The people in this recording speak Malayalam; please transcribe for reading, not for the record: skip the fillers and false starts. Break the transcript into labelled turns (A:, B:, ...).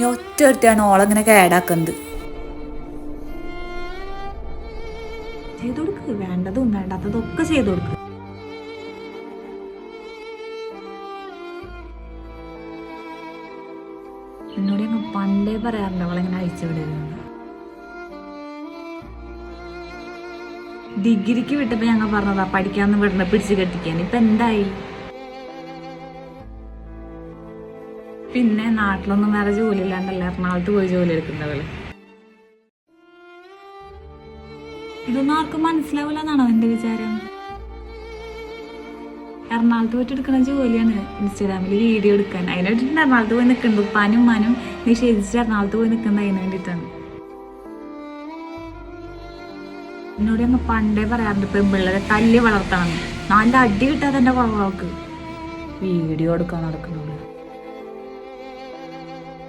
A: ഈ ഒറ്റ ഒരുത്തിയാണ് ഓളങ്ങനെ കേടാക്കുന്നത്.
B: ചെയ്തു കൊടുക്ക്, വേണ്ടതും വേണ്ടാത്തതൊക്കെ ചെയ്തു കൊടുക്ക്. എന്നോട് ഞങ്ങൾ പണ്ടേ പറയാറുണ്ട് അവളിങ്ങനെ അയച്ചു വിടരുന്നത്. ഡിഗ്രിക്ക് വിട്ടപ്പോ ഞങ്ങൾ പറഞ്ഞതാ പഠിക്കാന്ന് വിടണ പിടിച്ചു കെട്ടിക്കാൻ. ഇപ്പൊ എന്തായി? പിന്നെ നാട്ടിലൊന്നും വേറെ ജോലി ഇല്ലാണ്ടല്ല എറണാകുളത്ത് പോയി ജോലി എടുക്കുന്നവള്. ഇതൊന്നും ആർക്കും മനസ്സിലാവില്ല എന്നാണോ എന്റെ വിചാരം? എറണാകുളത്ത് പോയിട്ട് എടുക്കുന്ന ജോലിയാണ് ഇൻസ്റ്റാഗ്രാമിൽ വീഡിയോ എടുക്കാൻ. അതിന് വേണ്ടിയിട്ട് എറണാകുളത്ത് പോയി നിൽക്കുന്നുണ്ട്. ഉപ്പാനും ഉമ്മാനും നിഷേധിച്ചിട്ട് എറണാകുളത്ത് പോയി നിൽക്കുന്നത് അതിന് വേണ്ടിയിട്ടാണ്. എന്നോട് ഞങ്ങൾ പണ്ടേ പറയാറുണ്ട് പെൺപിള്ളേരെ തല്ലി വളർത്തണം. നല്ല അടി കിട്ടാതെ എന്റെ കുഴപ്പമൊക്കെ വീഡിയോ എടുക്കാൻ നടക്കുന്നുള്ളൂ.